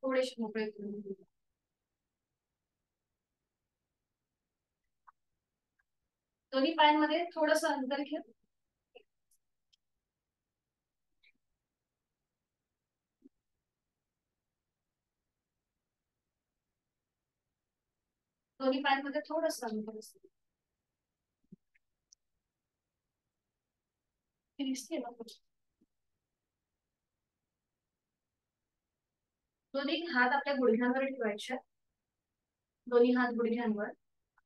थोडेसे मोकळे करून घेऊ. दोन्ही पायांमध्ये थोडस अंतर घ्या. दोन्ही पायांमध्ये थोडस अंतर असतं. हे दिसते ना? दोन्ही हात आपल्या गुडघ्यांवर ठेवायचे. दोन्ही हात गुडघ्यांवर.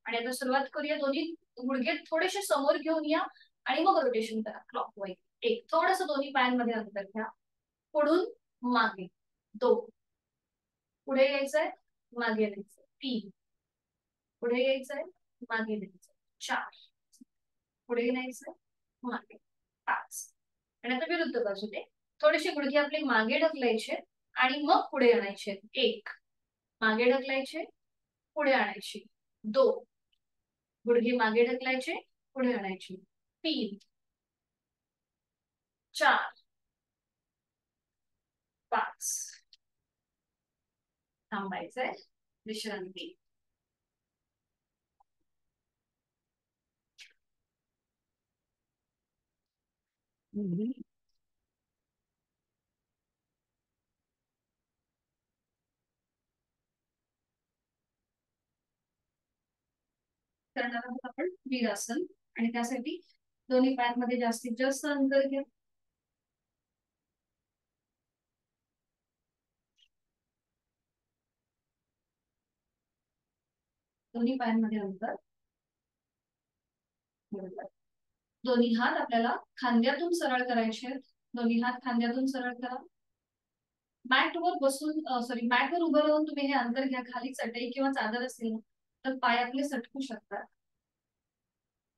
आणि आता सुरुवात करूया. दोन्ही गुडघे थोडेसे समोर घेऊन या आणि मग रोटेशन करा क्लॉकवाईज. एक थोडस दोन्ही पायांमध्ये अंतर घ्या. पुढून मागे. 2. पुढे यायचंय, मागे यायचंय. 3. पुढे यायचंय, मागे यायचंय. 4. पुढे यायचंय, मागे. 5. आणि आता विरुद्ध बाजूने थोडेसे गुडघे आपले मागे ढकलायचे आणि मग पुढे आणायचे. 1. मागे ढकलायचे, पुढे आणायचे. 2. गुडघे मागे ढकलायचे, पुढे आणायचे. 3. 4. 5. थांबायचंय. विश्रांती. करणार आहोत आपण वीरासन. आणि त्यासाठी दोन्ही पायांमध्ये जास्तीत जास्त अंतर घ्या. दोन्ही पायांमध्ये अंतर. बरोबर. दोन्ही हात आपल्याला खांद्यातून सरळ करायचे आहेत. दोन्ही हात खांद्यातून सरळ करा. मॅटवर बसून सॉरी मॅटवर उभं राहून तुम्ही हे अंतर घ्या. खाली चटई किंवा चादर असेल तर पाय आपले सटकू शकतात.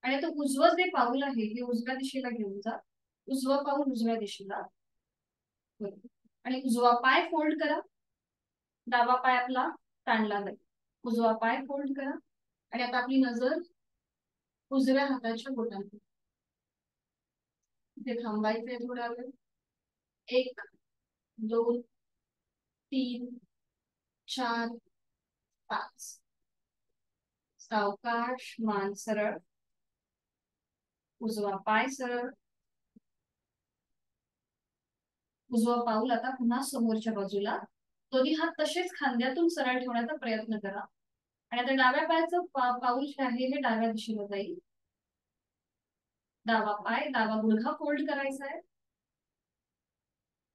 आणि आता उजवं जे पाऊल आहे हे उजव्या दिशेला घेऊन जा. उजवं पाऊल उजव्या दिशेला. आणि उजवा पाय फोल्ड करा. डावा पाय आपला ताणला जाईल. उजवा पाय फोल्ड करा. आणि आता आपली नजर उजव्या हाताच्या बोटांवर. इथे थांबायचंय थोडा वेळ. 1, 2, 3, 4, 5. सावकाश मान सरळ. उजवा पाय सरळ. उजवा पाऊल आता पुन्हा समोरच्या बाजूला. दोन्ही हात तसेच खांद्यातून सरळ ठेवण्याचा प्रयत्न करा. आणि आता डाव्या पायाचं पाऊल जे आहे हे डाव्या दिशेला जाईल. डावा पाय, डावा गुडघा फोल्ड करायचा आहे.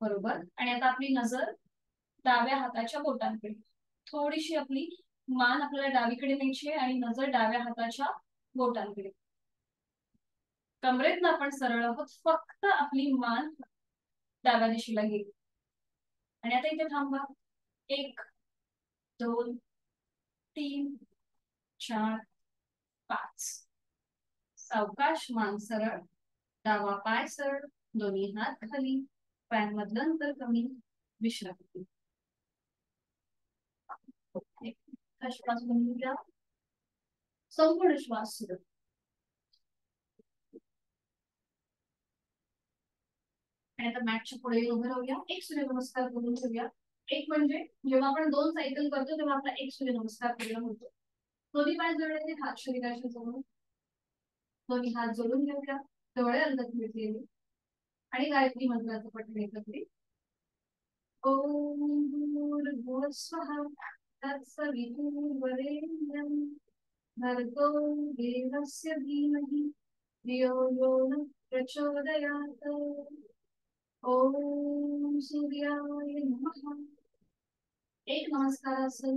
बरोबर. आणि आता आपली नजर डाव्या हाताच्या बोटांकडे. थोडीशी आपली मान आपल्याला डावीकडे न्यायची आहे आणि नजर डाव्या हाताच्या बोटांकडे. कमरेतनं आपण सरळ आहोत. फक्त आपली मान डाव्या दिशेला गेली. आणि आता इथे थांबा. 1, 2, 3, 4, 5. सावकाश मान सरळ. डावा पाय सरळ. दोन्ही हात खाली. पायांमधलं अंतर कमी. विश्रांती. श्वास बंद घ्या. संपूर्ण श्वास सुरू. आणि आता मॅटच्या पुढे उभं राहूया. एक सूर्यनमस्कार करून ठेवूया. एक म्हणजे जेव्हा आपण 2 सायकल करतो तेव्हा आपला एक सूर्यनमस्कार पूर्ण होतो. दोन्ही पाय जोडायचे, हात शरीराशी जोडून. दोन्ही हात जोडून घेऊया. डोळे अंगात मिळतील आणि गायत्री मंत्राचं पठण एकत्रित. ओम भूर्भुवः स्वः तत्सवितुर्वरेण्यं भर्गो देवस्य धीमहि धियो यो नः प्रचोदयात्. ओम सूर्याय नमः. 1 नमस्कारासन.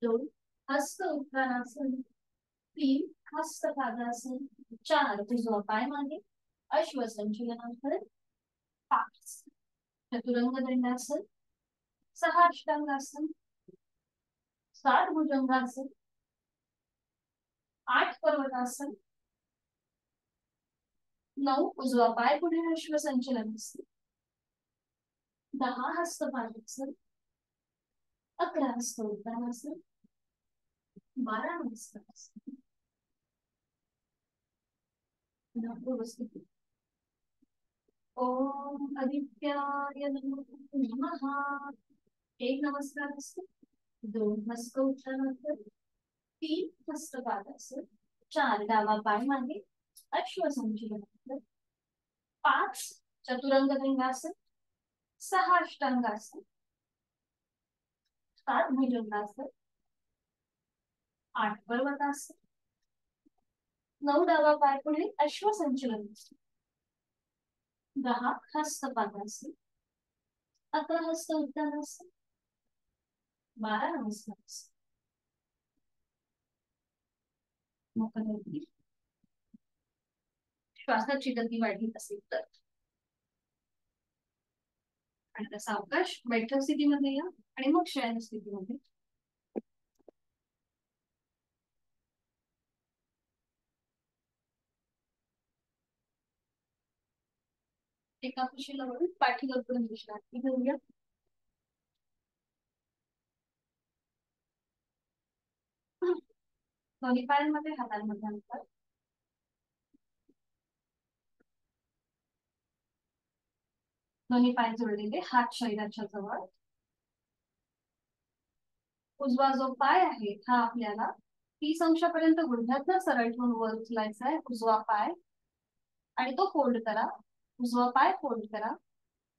2 हस्त उत्तानासन. 3 हस्त पादासन. 4 उजवा पाय मागे. अश्वसंचलनासन. 5 चतुरंग दंडासन. 6 अष्टांगासन. 7 भुजंगासन. 8 पर्वतासन. 9 उजवा पाय पुढे अश्वसंचलनासन. 10 हस्तपादासन. 11 हस्त उत्तानासन. 12 नमस्कारासन. व्यवस्थित. ओम आदित्याय नमः. एक नमस्कार असतो, 2 हस्त उठल्यानंतर, 3 हस्तपाद असेल, 4 डावा पाय मागे अश्वसंचलन, 5 चतुरंग लिंगासन, 6 अष्टांगासन, 7 भुजंगासन, 8 पर्वतासन, 9 डावा पाय पुढे अश्वसंचलन, 10 हस्तपादासन, 11 हस्त उत्तानासन, 12 नमस्कार. श्वासाची गती वाढली असेल तर. आणि आता सावकाश बैठक स्थितीमध्ये या आणि मग शयन स्थितीमध्ये. एका कुशीला वरून पाठीवर करून विश्रांती घेऊया. दोन्ही पायांमध्ये हातांमध्ये अंतर, दोन्ही पाय जोडलेले, हात शरीराच्या जवळ. उजवा जो पाय आहे हा आपल्याला 30 अंशापर्यंत गुडघ्यातनं सरळ ठेवून वर उचलायचा आहे. उजवा पाय आणि तो फोल्ड करा. उजवा पाय फोल्ड करा.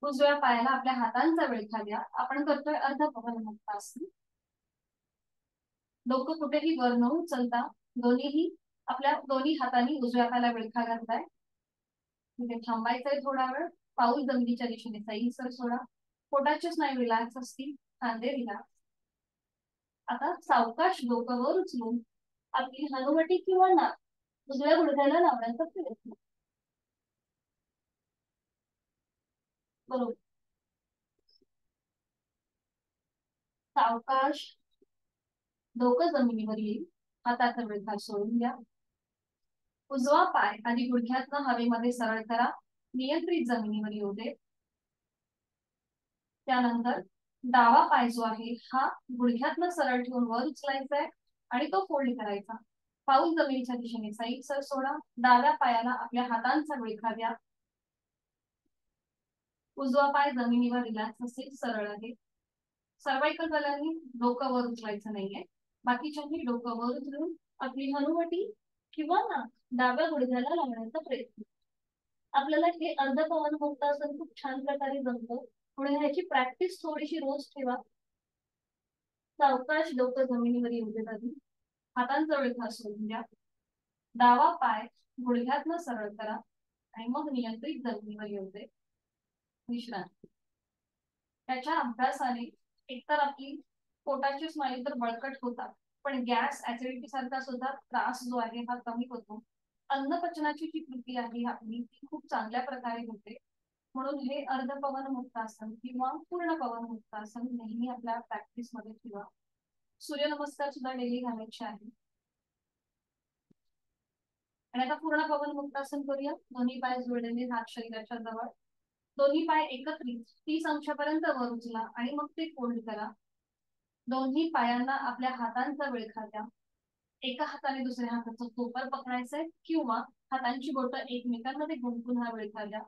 उजव्या पायाला आपल्या हातांचा विळखा द्या. आपण करतोय अर्ध पवनमुक्तासन. डोकं कुठेही वर न उचलता दोन्ही हातांनी उजव्या पायाला विळखा घालताय. तिथे थांबायचंय थोडा वेळ. पाऊल जमिनीच्या दिशेने सैलसर सोडा. पोटाचे स्नायू रिलॅक्स असतील, खांदे रिलॅक्स. आता सावकाश डोकं वर उचलून आपली हनुवटी किंवा नाक उजव्या गुडघ्याला लावण्याचा प्रयत्न. बरोबर. सावकाश डोकं जमिनीवर येईल. हाताचा विळखा सोडून द्या. उजवा पाय आधी गुडघ्यातनं हवेमध्ये सरळ करा. नियंत्रित जमिनीवर येऊ दे. त्यानंतर डावा पाय जो आहे हा गुडघ्यातनं सरळ ठेवून वर उचलायचा आहे आणि तो फोल्ड करायचा. पाऊल जमिनीच्या दिशेने सैलसर सोडा. डाव्या पायाला आपल्या हातांचा विळखा द्या. उजवा पाय जमिनीवर रिलॅक्स असेल, सरळ आहे. सर्वायकल बलांनी डोकं वर उचलायचं नाहीये. बाकीच्यांनी डोकं वर उचलून आपली हनुवटी किंवा नाक डाव्या गुडघ्याला लावण्याचा प्रयत्न. आपल्याला हे अर्ध पवनमुक्तासन खूप छान प्रकारे जमतं. म्हणून ह्याची प्रॅक्टिस थोडीशी रोज ठेवा. सावकाश डोकं जमिनीवर येऊ देत आधी. हातांचा विळखा सोडून द्या. डावा पाय गुडघ्यातनं सरळ करा आणि मग नियंत्रित जमिनीवर येऊ दे. विश्रांती. त्याच्या अभ्यासाने एकतर आपली पोटाची स्नायू तर बळकट होतात, पण गॅस ऍसिडिटी सारखा सुद्धा त्रास जो आहे हा कमी होतो. अन्नपचनाची जी कृती आहे आपली ती खूप चांगल्या प्रकारे होते. म्हणून हे अर्ध पवनमुक्तासन किंवा पूर्ण पवनमुक्तासन नेहमी आपल्या प्रॅक्टिस मध्ये ठेवा. सूर्यनमस्कार सुद्धा डेली घालायचे आहे. आणि आता पूर्ण पवनमुक्तासन करूया. दोन्ही पाय जोडलेले, हात शरीराच्या जवळ. दोन्ही पाय एकत्रित 30 अंशापर्यंत वर उचला आणि मग ते फोल्ड करा. दोन्ही पायांना आपल्या हातांचा विळखा द्या. एका हाताने दुसऱ्या हाताचं कोपर पकडायचंय किंवा हातांची बोटं एकमेकांमध्ये गुंतून हा विळखा द्या.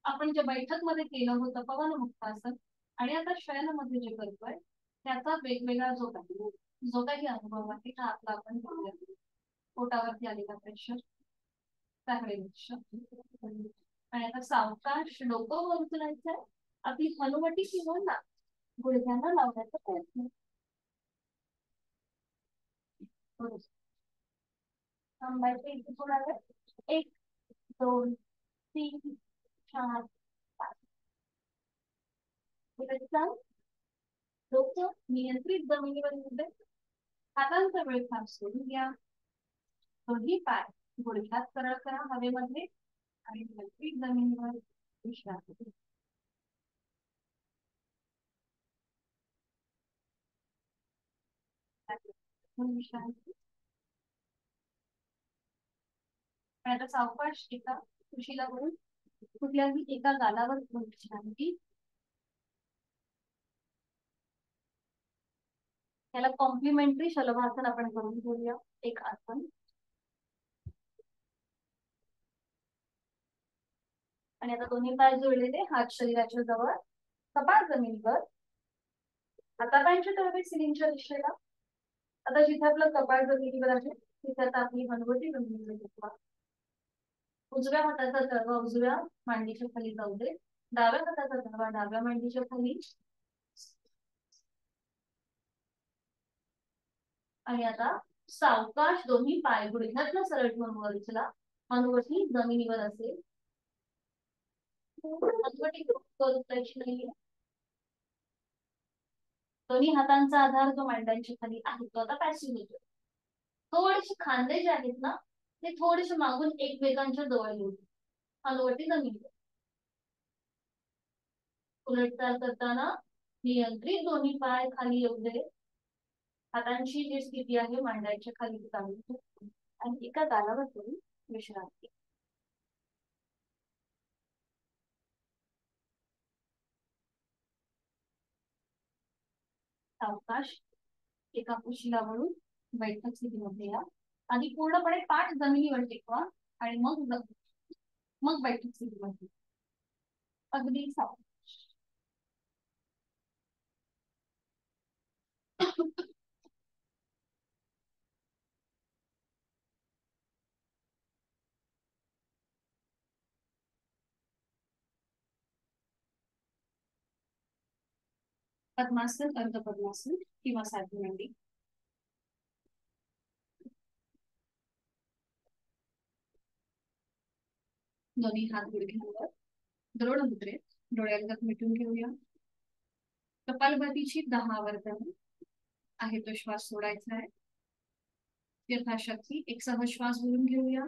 आपण जे बैठक मध्ये केलं होतं पवनमुक्तासन आणि आता शयनामध्ये जे करतोय त्याचा वेगवेगळा जो काही अनुभव आहे हा आपला आपण करूया. पोटावरती आलेला प्रेशर, त्याकडे लक्ष. आणि आता सावकाश डोकं वर उचलायचंय. आपली हनुवटी किंवा नाक गुडघ्यांना लावण्याचा प्रयत्न. थांबायचं इथे थोडा वेळ. 1 2 3 4 5. डोकं नियंत्रित जमिनीवर येऊ दे. हातांचा विळखा सोडून घ्या. दोन्ही पाय गुडघ्यात सरळ करा हवेमध्ये आणि नियंत्रित जमिनीवर विश्रांती. विश्रांती. आता सावकाश एका कुशीला वरून कुठल्याही एका गालावर विश्रांती. त्याला कॉम्प्लिमेंटरी शलभासन आपण करून घेऊया. एक आसन. आणि आता दोन्ही पाय जोडलेले, हात शरीराच्या जवळ, कपाळ जमिनीवर. आता पाहिजे तर सिलिंगच्या दिशेला. आता जिथे आपलं कपाळ जमिनीवर आहे तिथे आता आपली हनुवटी जमिनीवर घेतला. उजव्या हाताचा तळवा उजव्या मांडीच्या खाली जाऊ दे. डाव्या हाताचा तळवा डाव्या मांडीच्या खाली. आणि आता सावकाश दोन्ही पाय गुडघ्यातला सरळ ठेवून वर उचला. हनुवटी जमिनीवर असेल. हनुवटी करायची नाहीये. दोन्ही हातांचा आधार जो मांड्यांच्या खाली आहे तो आता पॅसिव्ह होतो. थोडेसे खांदे जे आहेत ना ते थोडेसे मागून एकमेकांच्या जवळ येऊ. हनुवटी जमिनीवर. उलटचाल करताना नियंत्रित दोन्ही पाय खाली येऊ दे. हातांची जी स्थिती आहे मांड्यांच्या खाली चालू आणि एका गालावर करून विश्रांती. सावकाश एका कुशीला वळून बैठक स्थितीमध्ये या. आधी पूर्णपणे पाठ जमिनीवर टेकवा आणि मग बैठक स्थितीमध्ये. अगदी सावकाश. पद्मासन अर्ध पद्मासन किंवा साधी मांडी. दोन्ही हात गुडघ्यांवर. द्रोण मुद्रेत डोळ्यांगत मिटून घेऊया. कपालभातीची 10 वर्तन आहे तो श्वास सोडायचा आहे. यथाशक्ती एक सहज श्वास भरून घेऊया.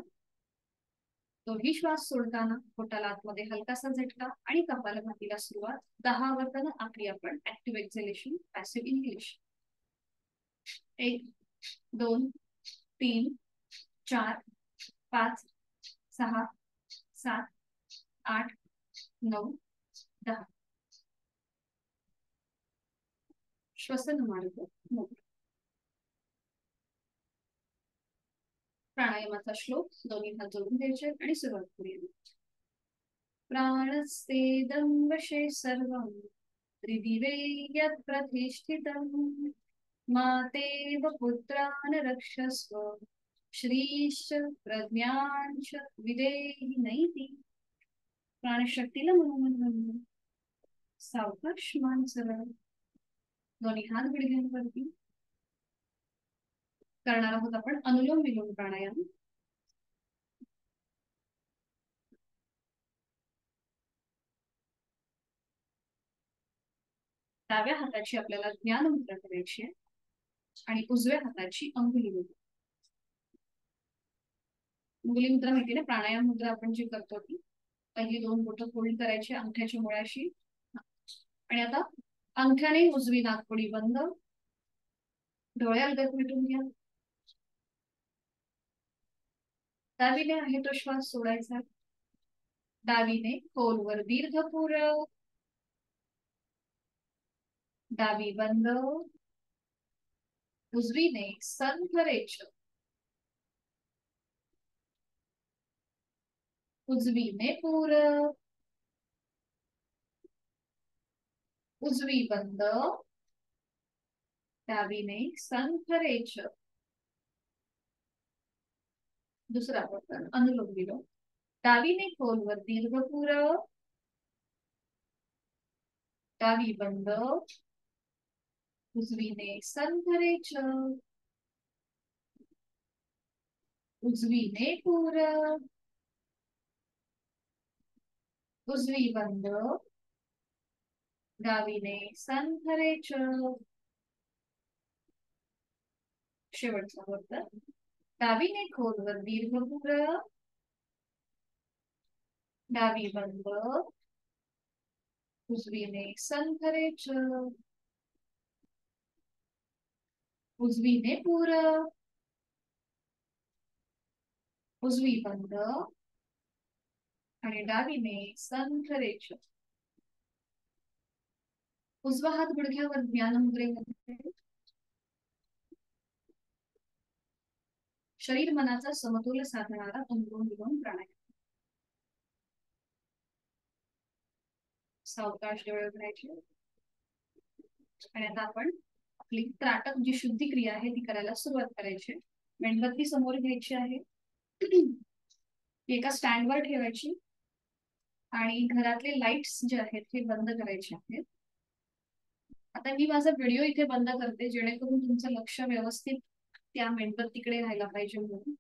दोन्ही श्वास सोडताना पोटाला आतमध्ये हलकासा झटका आणि कपालभातीला सुरुवात. 10 वर्तन आपली आपण ऍक्टिव्ह एक्झलेशन पॅसिव्ह इन्हेलेशन. 1 2 3 4 5 6 7 8 9 10. श्वसन मार्ग मोकळा. प्राणायामाचा श्लोक दोन्ही हात जोडून घ्यायचे आणि सुरुवात करूया. प्राणस्तेदं वशे सर्वं त्रिदिवे यत् प्रतिष्ठितं मातेव पुत्रान् रक्षस्व श्रीश्च प्रज्ञांच विदेहि नैति. प्राणशक्तीला मनोमन. सावकाश मान सरळ. दोन्ही हात गुडघ्यांवरती. करणार आहोत आपण अनुलोम विलोम प्राणायाम. डाव्या हाताची आपल्याला ज्ञान मुद्रा करायची आहे आणि उजव्या हाताची अंगुली मुद्रा. अंगुली मुद्रा माहिती ना प्राणायाम मुद्रा आपण जी करतो ती. पहिली 2 बोटं फोल्ड करायची अंगठ्याच्या मुळाशी आणि आता अंगठ्याने उजवी नाकपुडी बंद. डोळे अलगद मिटून घ्या. डावीने आहे तो श्वास सोडायचा. डावीने खोलवर दीर्घ पूरक. डावी बंद. उजवीने संथरेच. उजवीने पूरक. उजवी बंद. डावीने संथरेच. दुसरा प्रकार अनुलोम विलोम. डावीने खोलवर दीर्घ पूरक. डावी बंद. उजवीने संथरेच. उजवीने पूरक. उजवी बंद. डावीने संथरेच. शेवटचा वर्तन. डावीने खोलवर दीर्घ पूरक. डावी बंद. उजवीने संथरेच. उजवीने पूरक. उजवी बंद आणि डावीने संथरेच. उजवा हात गुडघ्यावर ज्ञान मुद्रेमध्ये. शरीर मनाचा समतोल साधणारा अनुलोम विलोम प्राणायाम. सावकाश डोळे उघडायचे. आणि आता आपण आपली त्राटक जी शुद्धी क्रिया आहे ती करायला सुरुवात करायची. मेणबत्ती समोर घ्यायची आहे, एका स्टँडवर ठेवायची आणि घरातले लाईट्स जे आहेत हे बंद करायचे आहेत. आता मी माझा व्हिडिओ इथे बंद करते जेणेकरून तुमचं लक्ष व्यवस्थित त्या मेणबत्तीकडे राहायला पाहिजे म्हणून.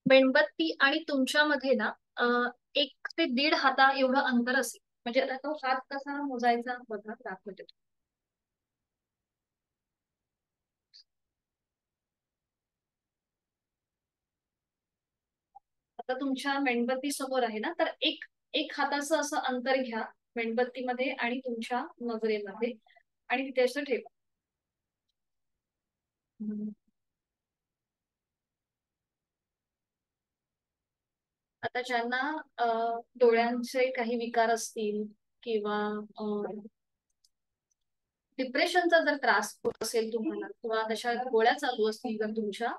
मेणबत्ती आणि तुमच्यामध्ये ना 1 ते 1.5 हाता एवढं अंतर असेल. म्हणजे आता तो हात कसा मोजायचा बघा दाखवते. आता तुमच्या मेणबत्ती समोर आहे ना, तर एक एक हाताचं असं अंतर घ्या मेणबत्तीमध्ये आणि तुमच्या नजरेमध्ये आणि तिथे असं ठेवा. आता ज्यांना डोळ्यांचे काही विकार असतील किंवा डिप्रेशनचा जर त्रास होत असेल तुम्हाला किंवा तशा गोळ्या चालू असतील जर तुमच्या,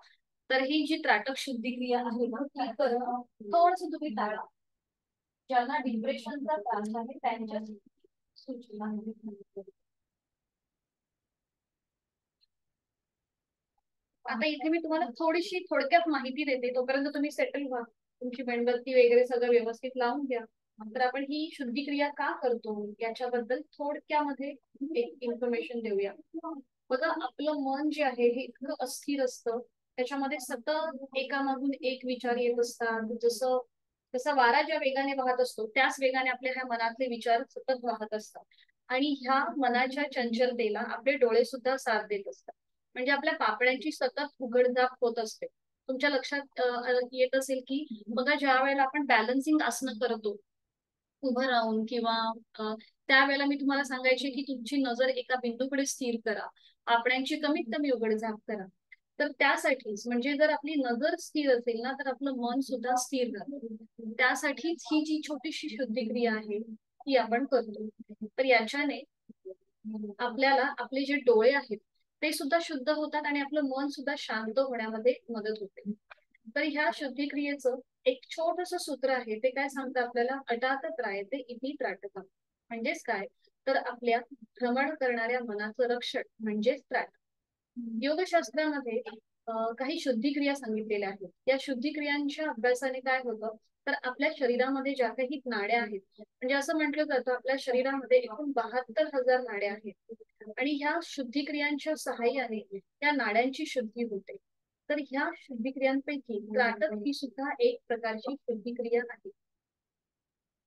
तर ही जी त्राटक शुद्धी क्रिया आहे ना ती करणं थोडस तुम्ही टाळा. ज्यांना डिप्रेशनचा त्रास आहे त्यांच्या सूचना. आता इथे मी तुम्हाला थोडीशी थोडक्यात माहिती देते, तोपर्यंत तुम्ही सेटल व्हा, तुमची मेणबत्ती वगैरे सगळं व्यवस्थित लावून द्या. तर आपण ही शुद्धी क्रिया का करतो याच्याबद्दल थोडक्यामध्ये एक इन्फॉर्मेशन देऊया. बघा, आपलं मन जे आहे हे इतकं अस्थिर असतं, त्याच्यामध्ये सतत एकामागून एक विचार येत असतात. जसं जसा वारा ज्या वेगाने वाहत असतो त्याच वेगाने आपल्या ह्या मनातले विचार सतत वाहत असतात. आणि ह्या मनाच्या चंचलतेला आपले डोळे सुद्धा साथ देत असतात. म्हणजे आपल्या पापण्यांची सतत उघडझाप होत असते. तुमच्या लक्षात येत असेल की बघा, ज्या वेळेला आपण बॅलन्सिंग आसनं करतो उभं राहून किंवा त्यावेळेला मी तुम्हाला सांगायचे की तुमची नजर एका बिंदूकडे स्थिर करा, पापण्यांची कमीत कमी उघडझाप करा. तर त्यासाठीच, म्हणजे जर आपली नजर स्थिर असेल ना तर आपलं मन सुद्धा स्थिर राहतं. त्यासाठीच ही जी छोटीशी शुद्धी क्रिया आहे ती आपण करतो. तर याच्याने आपल्याला आपले जे डोळे आहेत ते सुद्धा शुद्ध होतात आणि आपलं मन सुद्धा शांत होण्यामध्ये मदत होते. तर ह्या शुद्धी क्रियेचं एक छोटस सूत्र आहे, ते काय सांगतं आपल्याला, अटात त्रायते इति त्राटकम. म्हणजेच काय, तर आपल्या भ्रमण करणाऱ्या मनाचं रक्षण म्हणजेच त्राटक. योगशास्त्रामध्ये काही शुद्धी क्रिया सांगितलेल्या आहेत. या शुद्धी क्रियांच्या अभ्यासाने काय होतं, तर आपल्या शरीरामध्ये ज्या काही नाड्या आहेत, म्हणजे असं म्हटलं जातं आपल्या शरीरामध्ये एकूण 72,000 नाड्या आहेत आणि ह्या शुद्धी क्रियांच्या सहाय्याने या नाड्यांची शुद्धी होते. तर ह्या शुद्धी क्रियांपैकी त्राटक ही सुद्धा एक प्रकारची शुद्धी क्रिया आहे.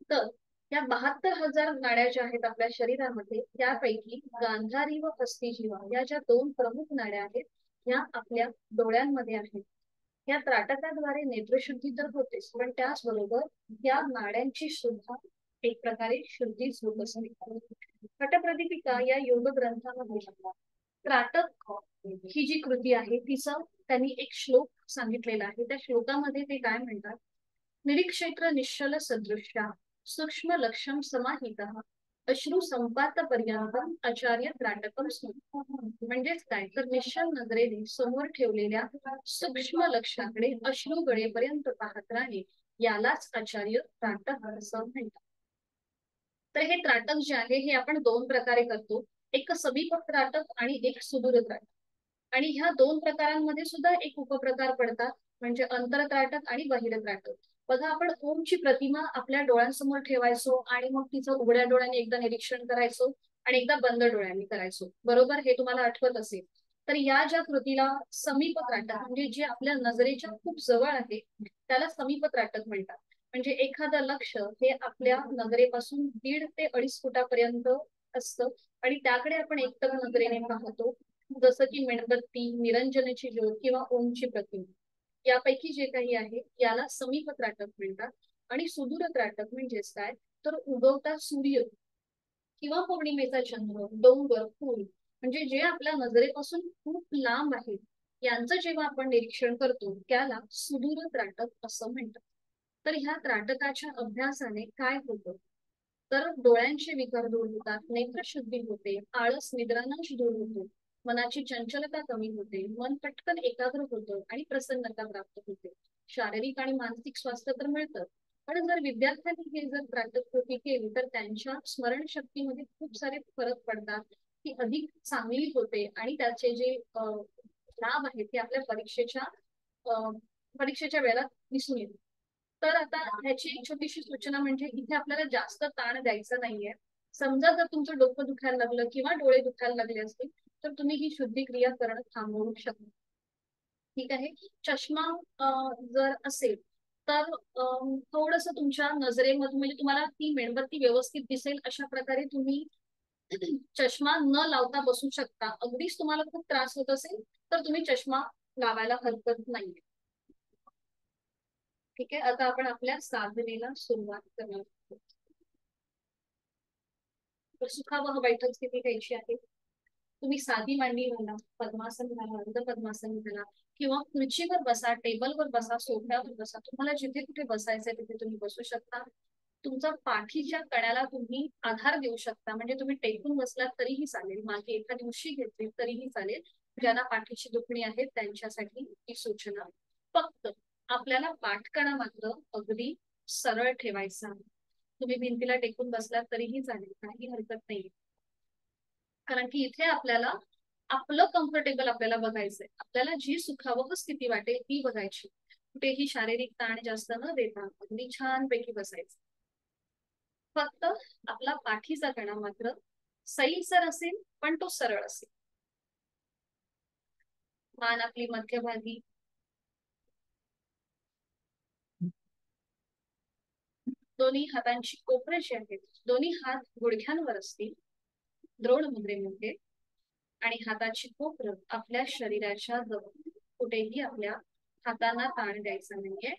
तर या 72,000 नाड्या ज्या आहेत आपल्या शरीरामध्ये त्यापैकी गांधारी व हस्तिजीवा या ज्या 2 प्रमुख नाड्या आहेत ह्या आपल्या डोळ्यांमध्ये आहेत. या त्राटकाद्वारे नेत्रशुद्धी तर होतेच, पण त्याचबरोबर या नाड्यांची सुद्धा एक प्रकारे शुद्धीच होत असते. पटप्रदीपिका या योग ग्रंथामध्ये त्राटक ही जी कृती आहे तिचा त्यांनी एक श्लोक सांगितलेला आहे. त्या श्लोकामध्ये ते काय म्हणतात, निरीक्षेत्र निश्चल सदृश्या सूक्ष्म लक्षम समाहितः अश्रू संपात पर्यंत आचार्य त्राटकम स्मृती. म्हणजेच काय, तर निश्चल नजरेने समोर ठेवलेल्या सूक्ष्म लक्षाकडे अश्रू गळेपर्यंत पाहत राहणे यालाच आचार्य त्राटक असं म्हणतात. तर हे त्राटक जे आहे हे आपण 2 प्रकारे करतो, एक समीप त्राटक आणि एक सुदूर त्राटक. आणि ह्या 2 प्रकारांमध्ये सुद्धा एक उपप्रकार पडतात, म्हणजे अंतरत्राटक आणि बहिरत्राटक. बघा, आपण ओमची प्रतिमा आपल्या डोळ्यांसमोर ठेवायचो आणि मग तिचं उघड्या डोळ्यांनी एकदा निरीक्षण करायचो आणि एकदा बंद डोळ्यांनी करायचो, बरोबर, हे तुम्हाला आठवत असेल. तर या ज्या कृतीला समीप त्राटक, म्हणजे जे आपल्या नजरेच्या खूप जवळ आहे त्याला समीप त्राटक म्हणतात. म्हणजे एखादं लक्ष हे आपल्या नजरेपासून 1.5 ते 2.5 फुटापर्यंत असतं आणि त्याकडे आपण एकटक नजरेने पाहतो, जसं की मेणबत्ती, निरंजनाची ज्योत किंवा ओमची प्रतिमा. यापैकी जे काही आहे याला समीप त्राटक म्हणतात. आणि सुदूर त्राटक म्हणजेच काय, तर उगवता सूर्य किंवा पौर्णिमेचा चंद्र, डोंगर, फूल, म्हणजे जे आपल्या नजरेपासून खूप लांब आहे यांचं जेव्हा आपण निरीक्षण करतो त्याला सुदूर त्राटक असं म्हणतात. तर ह्या त्राटकाच्या अभ्यासाने काय होतं, तर डोळ्यांचे विकार दूर होतात, नेत्रशुद्धी होते, आळस निद्रानाश दूर होतो, मनाची चंचलता कमी होते, मन पटकन एकाग्र होतं आणि प्रसन्नता प्राप्त होते. शारीरिक आणि मानसिक स्वास्थ्य तर मिळतं, पण जर विद्यार्थ्यांनी हे जर प्रात्यक्षिके केली तर त्यांच्या स्मरणशक्तीमध्ये खूप सारे फरक पडतात, ती अधिक चांगली होते आणि त्याचे जे लाभ आहेत ते आपल्या परीक्षेच्या वेळेला दिसून येते. तर आता ह्याची एक छोटीशी सूचना म्हणजे इथे आपल्याला जास्त ताण द्यायचा नाहीये. समजा जर तुमचं डोकं दुखायला लागलं किंवा डोळे दुखायला लागले असतील तर तुम्ही ही शुद्धी क्रिया करणं थांबवू शकता. ठीक आहे. चष्मा जर असेल तर थोडस तुमच्या नजरेमधून म्हणजे तुम्हाला ती मेणबत्ती व्यवस्थित दिसेल अशा प्रकारे तुम्ही चष्मा न लावता बसू शकता. अगदीच तुम्हाला खूप त्रास होत असेल तर तुम्ही चष्मा लावायला हरकत नाही. ठीक आहे. आता आपण आपल्या साधनेला सुरुवात करणार आहोत. तर सुखावह बैठक स्थिती घ्यायची आहे. तुम्ही साधी मांडी घाला, पद्मासन घाला, अर्ध पद्मासन घाला किंवा खुर्चीवर बसा, टेबलवर बसा, सोफ्यावर बसा. तुम्हाला जिथे कुठे बसायचंय तिथे तुम्ही बसू शकता. तुमचा पाठीच्या कण्याला तुम्ही आधार देऊ शकता, म्हणजे तुम्ही टेकून बसलात तरीही चालेल, मागे एखादी उशी घेतली तरीही चालेल. ज्यांना पाठीची दुखणी आहे त्यांच्यासाठी ही सूचना. फक्त आपल्याला पाठकणा मात्र अगदी सरळ ठेवायचा. तुम्ही भिंतीला टेकून बसलात तरीही चालेल, काही हरकत नाही. कारण की इथे आपल्याला आपलं कम्फर्टेबल आपल्याला बघायचंय. आपल्याला जी सुखावह स्थिती वाटेल ती बघायची. कुठेही शारीरिक ताण जास्त न देता अगदी छानपैकी बसायचं. फक्त आपला पाठीचा कणा मात्र सैलसर असेल पण तो सरळ असेल. मान आपली मध्यभागी, दोन्ही हातांची कोपरे जी आहेत दोन्ही हात गुडघ्यांवर असतील द्रोण मुद्रेमध्ये, आणि हाताची कोपर आपल्या शरीराच्या जवळ. कुठेही आपल्या हातांना ताण द्यायचा नाहीये.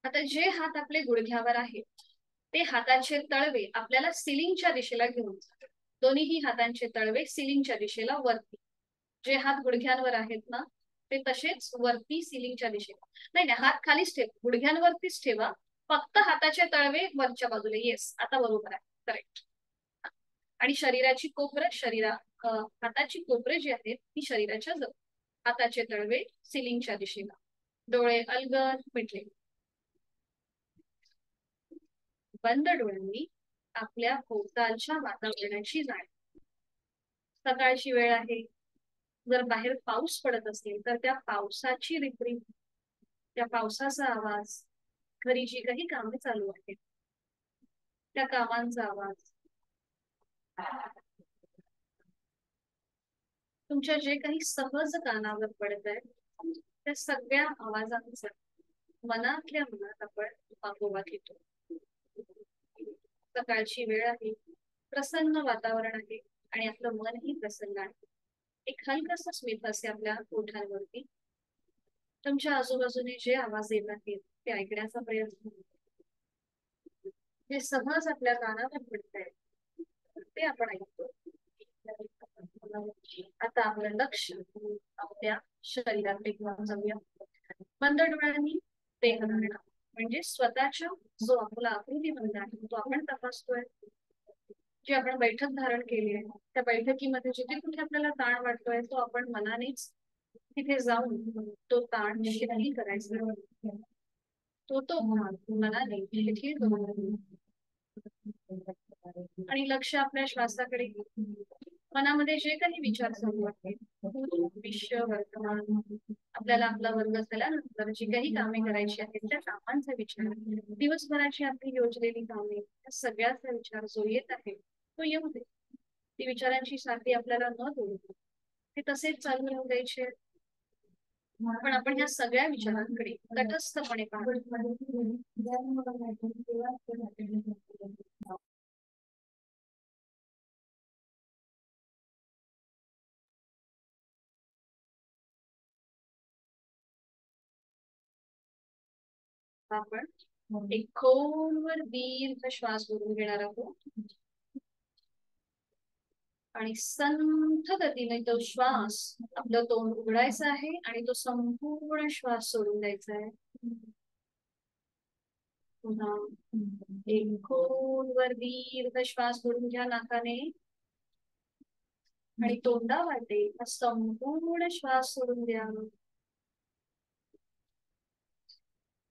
आता जे हात आपले गुडघ्यावर आहेत ते हाताचे तळवे आपल्याला सिलिंगच्या दिशेला घेऊन जातात. दोन्हीही हातांचे तळवे सिलिंगच्या दिशेला वरती. जे हात गुडघ्यांवर आहेत ना ते तसेच वरती सिलिंगच्या दिशेला. नाही नाही, हात खालीच ठेवा, गुडघ्यांवरतीच ठेवा. फक्त हाताचे तळवे वरच्या बाजूला. येस, आता बरोबर आहे, करेक्ट. आणि शरीराची कोपरे हाताची कोपरे जी आहेत ती शरीराच्या जवळ, हाताचे तळवे सिलिंगच्या दिशेला, डोळे अलगद मिटले. बंद डोळ्यांनी आपल्या भोवतालच्या वातावरणाची जाणीव. सकाळची वेळ आहे, जर बाहेर पाऊस पडत असेल तर त्या पावसाची रिपरिप, त्या पावसाचा आवाज, घरी जी काही कामे चालू आहेत त्या कामांचा आवाज, तुमच्या जे काही सहज कानावर पडत आहे त्या सगळ्या आवाजांचा मनातल्या मनात आपण मागोवा घेतो. सकाळची वेळ आहे, प्रसन्न वातावरण आहे आणि आपलं मनही प्रसन्न आहे. एक हलकस स्मित असे आपल्या ओठांवरती. तुमच्या आजूबाजूने जे आवाज येत आहेत ते ऐकण्याचा प्रयत्न, जे सहज आपल्या कानावर पडत आहेत ते आपण ऐकतो. आता आपलं लक्ष आपल्या शरीराकडे घेऊन जाऊया. बंद डोळ्यांनी देहधारणा म्हणजे स्वतःच्या जो आपला आकृतीबंध आहे तो आपण तपासतोय. जी आपण बैठक धारण केली आहे त्या बैठकीमध्ये जिथे कुठे आपल्याला ताण वाटतोय तो आपण मनानेच तिथे जाऊन तो ताण शिथिल करायचा. तो मनाने शिथिल आणि लक्ष आपल्या श्वासाकडे. मनामध्ये जे काही विचार चालू आहेत विश्व वर्तमान, आपल्याला आपला वर्ग झाल्यानंतर जी काही कामे करायची आहेत त्या कामांचा विचार, दिवसभराची आपली योजलेली कामे, त्या सगळ्याचा विचार जो येत आहे तो येऊ दे. ती विचारांची साथी आपल्याला न देऊ ते तसेच चालू राहू द्यायचे. पण आपण ह्या सगळ्या विचारांकडे तटस्थपणे पाहतो. आपण एक खोलवर दीर्घ श्वास भरून घेणार आहोत आणि संथ गतीने तो श्वास आपलं तोंड उघडायचा आहे आणि तो संपूर्ण श्वास सोडून द्यायचा आहे. पुन्हा एक खोलवर दीर्घ श्वास सोडून घ्या नाकाने आणि तोंडावाटे संपूर्ण श्वास सोडून द्या.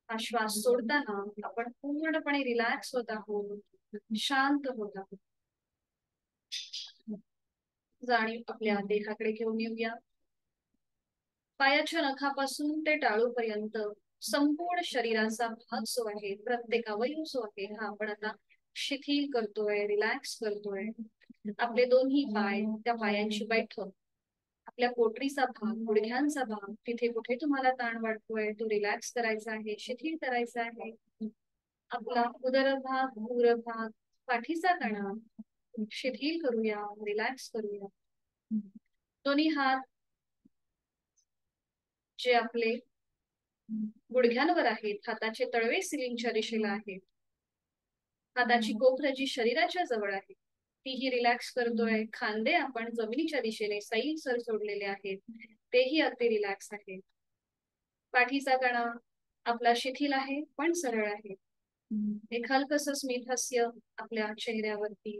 हा श्वास सोडताना आपण पूर्णपणे रिलॅक्स होत आहोत, शांत होत आहोत. जाणीव आपल्या देहाकडे घेऊन येऊया. पायाच्या नखापासून ते टाळूपर्यंत संपूर्ण शरीराचा भाग जो आहे, प्रत्येक अवयव जो आहे, हा आपण आता शिथिल करतोय, रिलॅक्स करतोय. आपले दोन्ही पाय, त्या पायांची बैठक, आपल्या पोटरीचा भाग, गुडघ्यांचा भाग, तिथे कुठे तुम्हाला ताण वाटतोय तो रिलॅक्स करायचा आहे, शिथिल करायचा आहे. आपला उदर भाग, उर भाग, पाठीचा कणा शिथिल करूया, रिलॅक्स करूया. दोन्ही हात जे आपले गुडघ्यांवर आहेत, हाताचे तळवे सिलिंगच्या दिशेला आहेत, हाताची कोपरं जी शरीराच्या जवळ आहे तीही रिलॅक्स करतोय. खांदे आपण जमिनीच्या दिशेने सैल सर सोडलेले आहेत, तेही अगदी रिलॅक्स आहेत. पाठीचा कणा आपला शिथिल आहे पण सरळ आहे. एक हलकस स्मित हास्य आपल्या चेहऱ्यावरती.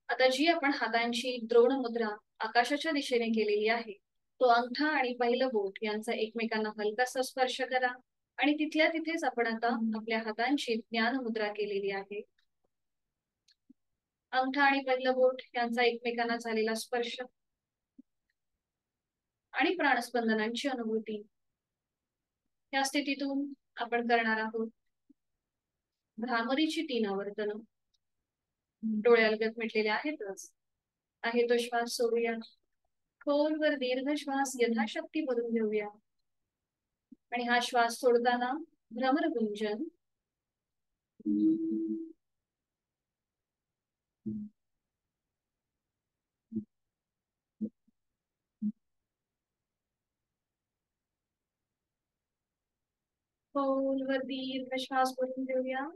आता जी आपण हातांची द्रोण मुद्रा आकाशाच्या दिशेने केलेली आहे, तो अंगठा आणि पहिलं बोट यांचा एकमेकांना हलकासा स्पर्श करा आणि तिथल्या तिथेच आपण आता आपल्या हातांची ज्ञान मुद्रा केलेली आहे. अंगठा आणि पहिलं बोट यांचा एकमेकांना झालेला स्पर्श आणि प्राणस्पंदनांची अनुभूती. या स्थितीतून आपण करणार आहोत भ्रामरीची 3 आवर्तन. डोळे अलगद मिटलेले आहेतच. आहे तो श्वास सोडूया. खोलवर दीर्घ श्वास यथाशक्ती भरून घेऊया आणि हा श्वास सोडताना भ्रमर गुंजन. खोलवर दीर्घ श्वास भरून घेऊया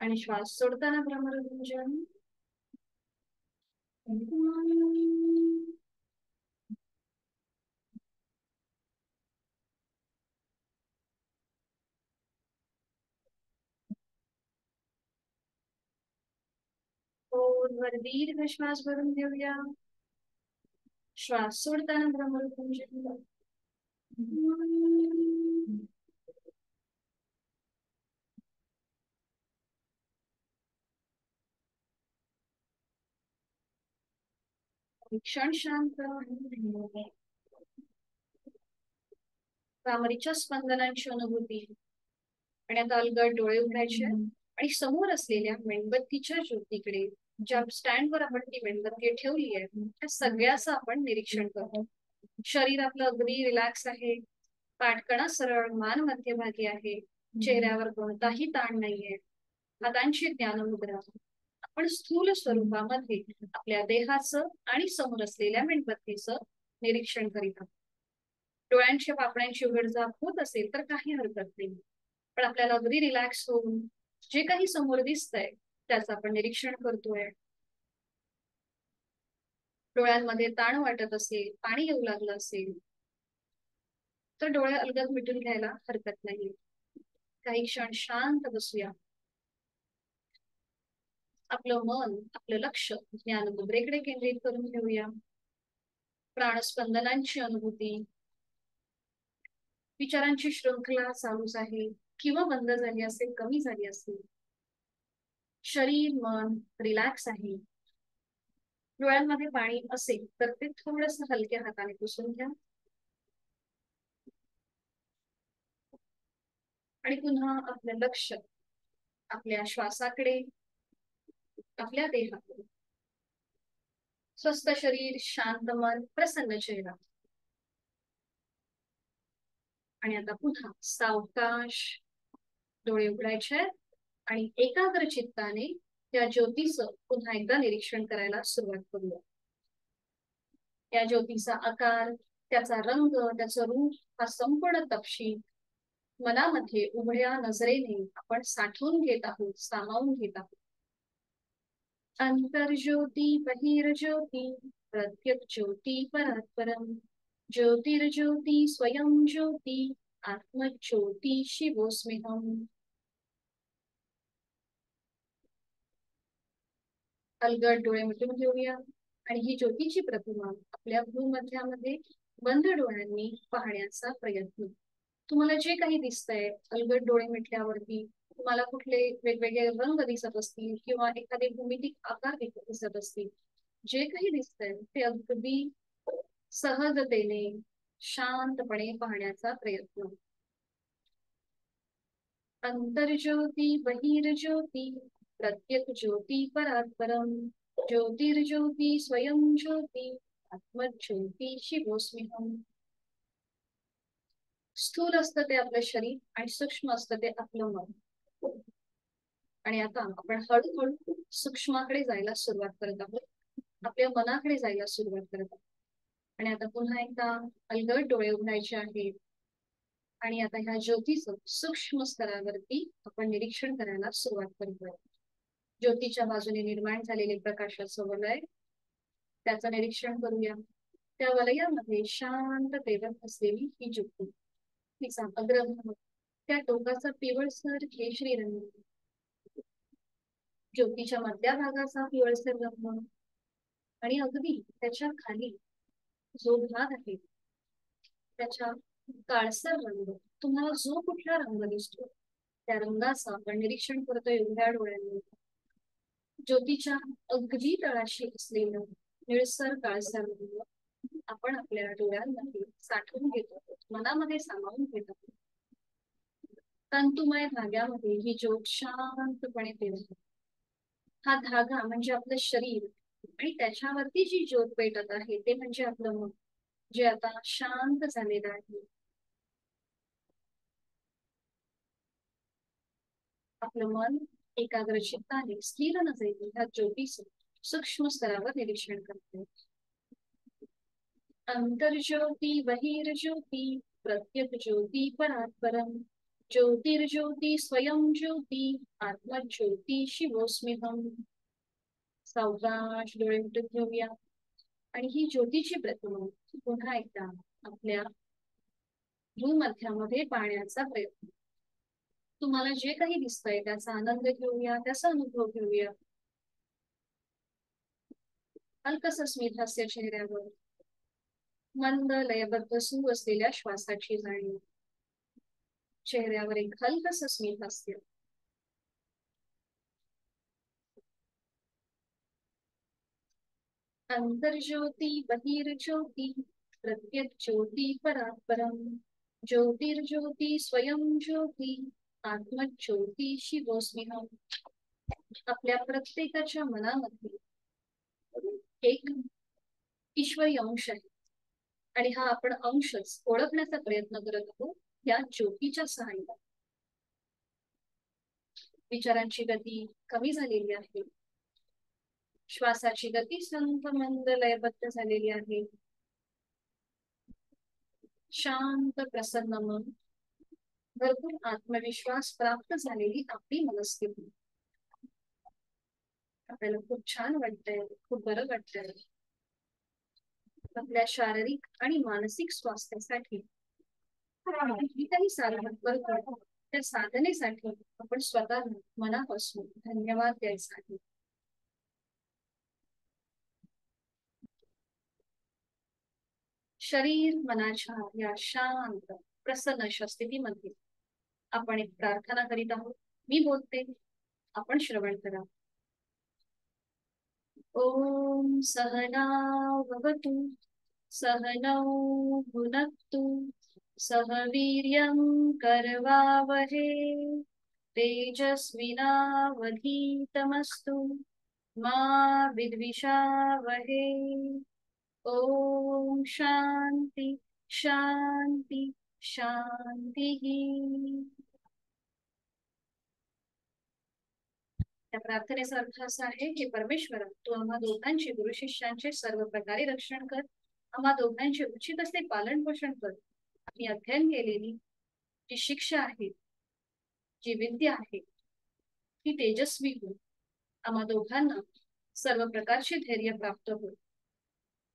आणि श्वास सोडताना भ्रमर गुंजन. खोलवर दीर्घ श्वास भरून घेऊया. श्वास सोडताना भ्रमर गुंजन. क्षण शांत. भ्रामरीच्या स्पंदनांची अनुभूती. आणि आता अलगद डोळे उघडायचे आणि समोर असलेल्या मेणबत्तीच्या ज्योतीकडे, ज्या स्टँडवर आपण ती मेणबत्ती ठेवली आहे, त्या सगळ्याचं आपण निरीक्षण करतो. शरीर आपलं अगदी रिलॅक्स आहे, पाठकणा सरळ, मान मध्यभागी आहे, चेहऱ्यावर कोणताही ताण नाहीये. हातांची ज्ञानमुद्रा. आपण स्थूल स्वरूपामध्ये आपल्या देहाचं आणि समोर असलेल्या मेणबत्तीचं निरीक्षण करीत आहोत. डोळ्यांच्या पापण्यांची उघडझाप होत असेल तर काही हरकत नाही, पण आपल्याला अगदी रिलॅक्स होऊन जे काही समोर दिसतंय त्याचं आपण निरीक्षण करतोय. डोळ्यांमध्ये ताण वाटत असेल, पाणी येऊ लागलं असेल तर डोळे अलगद मिटून घ्यायला हरकत नाही. काही क्षण शांत बसूया. आपलं मन, आपलं लक्ष ज्ञानमुद्रेकडे केंद्रित करून घेऊया. प्राणस्पंदनांची अनुभूती. विचारांची शृंखला चालूच आहे किंवा बंद झाली असेल, कमी झाली असेल. शरीर मन रिलॅक्स आहे. डोळ्यांमध्ये पाणी असेल तर ते थोडस हलक्या हाताने पुसून घ्या आणि पुन्हा आपलं लक्ष आपल्या श्वासाकडे, आपल्या देहाकडे. स्वस्थ शरीर, शांत मन, प्रसन्न चेहरा. आणि आता पुन्हा सावकाश डोळे उघडायचे आणि एकाग्र चित्ताने त्या ज्योतीचं पुन्हा एकदा निरीक्षण करायला सुरुवात करूया. या ज्योतीचा आकार, त्याचा रंग, त्याचं रूप, हा संपूर्ण तपशील मनामध्ये उघड्या नजरेने आपण साठवून घेत आहोत, सामावून घेत आहोत. अंतर्ज्योती बहिर्ज्योती प्रत्यक् ज्योती परात्परम. ज्योतिर्ज्योती स्वयं ज्योती आत्मज्योती शिवोस्म्यहम. अलगद डोळे मिटून घेऊया आणि ही ज्योतीची प्रतिमा आपल्या भूमध्यामध्ये बंद डोळ्यांनी पाहण्याचा प्रयत्न. तुम्हाला जे काही दिसतंय अलगद डोळे मिटल्यावरती, तुम्हाला कुठले वेगवेगळे रंग दिसत असतील किंवा एखादे भूमितिक आकार दिसत असतील, जे काही दिसतंय ते अगदी सहजतेने शांतपणे पाहण्याचा प्रयत्न. अंतर्ज्योती बहिर्ज्योती प्रत्यक ज्योती परात्परम ज्योतिर्ज्योती स्वयं ज्योती आत्मज्योती शिवोस्म्यहम. स्थूल असतं ते आपलं शरीर आणि सूक्ष्म असतं ते आपलं मन. आणि आता आपण हळूहळू सूक्ष्माकडे जायला सुरुवात करत आहोत, आपल्या मनाकडे जायला सुरुवात करत आहोत. आणि आता पुन्हा एकदा अलगद डोळे उघडायचे आहेत आणि आता ह्या ज्योतीचं सूक्ष्म स्तरावरती आपण निरीक्षण करायला सुरुवात करतोय. ज्योतीच्या बाजूने निर्माण झालेले प्रकाशाचं वलय, त्याचं निरीक्षण करूया. त्या वलयामध्ये शांततेवर असलेली ही ज्योती, तिचा अग्रभाग, त्या टोकाचा पिवळसर केशरी रंग, ज्योतीच्या मधल्या भागाचा पिवळसर रंग, आणि अगदी त्याच्या खाली जो भाग आहे त्याच्या काळसर रंग. तुम्हाला जो कुठला रंग दिसतो त्या रंगाचं आपण निरीक्षण करतोय उघड्या डोळ्यांनी. ज्योतीच्या अगदी तळाशी असलेलं निळसर काळसर रंग आपण आपल्या डोळ्यांमध्ये साठवून घेतो, मनामध्ये सामावून घेतो. तंतुमय धाग्यामध्ये ही ज्योत शांतपणे फिरते. हा धागा म्हणजे आपलं शरीर आणि त्याच्यावरती जी ज्योत पेटत आहे ते म्हणजे आपलं मन, जे आता शांत झालेलं आहे. आपलं मन एकाग्र चित्ताने स्थिर नजरेने ह्या ज्योतीचं सूक्ष्म स्तरावर निरीक्षण करते. अंतर्ज्योती बहिर्ज्योती प्रत्यक ज्योती परात्परम ज्योतिर्ज्योती स्वयं ज्योती आत्मज्योती शिवोस्म्यहम. सावकाश डोळे मिटून घेऊया आणि ही ज्योतीची प्रतिमा पुन्हा एकदा आपल्या भूमध्यामध्ये पाहण्याचा प्रयत्न. तुम्हाला जे काही दिसतंय त्याचा आनंद घेऊया, त्याचा अनुभव घेऊया. हलकस स्मित हास्य चेहऱ्यावर, मंद लयबद्ध सुरू असलेल्या श्वासाची जाणीव, चेहऱ्यावर एक हलकस स्मित हास्य. अंतर्ज्योती बहिर्ज्योती प्रत्यक ज्योती परात्परम ज्योतिर्ज्योती स्वयं ज्योती आत्मज्योती शिवोस्म्यहम. आपल्या प्रत्येकाच्या मनामध्ये एक ईश्वरी अंश आहे आणि हा आपण अंशच ओळखण्याचा प्रयत्न करत आहोत या ज्योतीच्या सहाय्याने. विचारांची गती कमी झालेली आहे, श्वासाची गती संत मंद लयबद्ध झालेली आहे. शांत प्रसन्न मन, भरपूर आत्मविश्वास प्राप्त झालेली आपली मनस्थिती. आपल्याला खूप छान वाटतंय, खूप बरं वाटतंय. आपल्या शारीरिक आणि मानसिक स्वास्थ्यासाठी काही साधन करतो, त्या साधनेसाठी आपण स्वतः मनापासून धन्यवाद द्यायचा आहे. शरीर मनाच्या या शांत प्रसन्न अशा स्थितीमध्ये आपण एक प्रार्थना करीत आहोत. मी बोलते, आपण श्रवण करा. ओम सहना भवतु सहनौ भुनक्तु सह वीर्यं करवावहे तेजस्विनावधीतमस्तु मा विद्विषावहे. ओम शांती शांती शांती. त्या प्रार्थनेचा अर्थ असा आहे की परमेश्वर, तू आम्हा दोघांचे गुरु शिष्यांचे सर्व प्रकारे रक्षण कर, आम्हा दोघांचे उचित असे पालन पोषण कर. मी अध्ययन केलेली जी शिक्षा आहे, जी विद्या आहे, ती तेजस्वी हो. आम्हा दोघांना सर्व प्रकारचे धैर्य प्राप्त हो.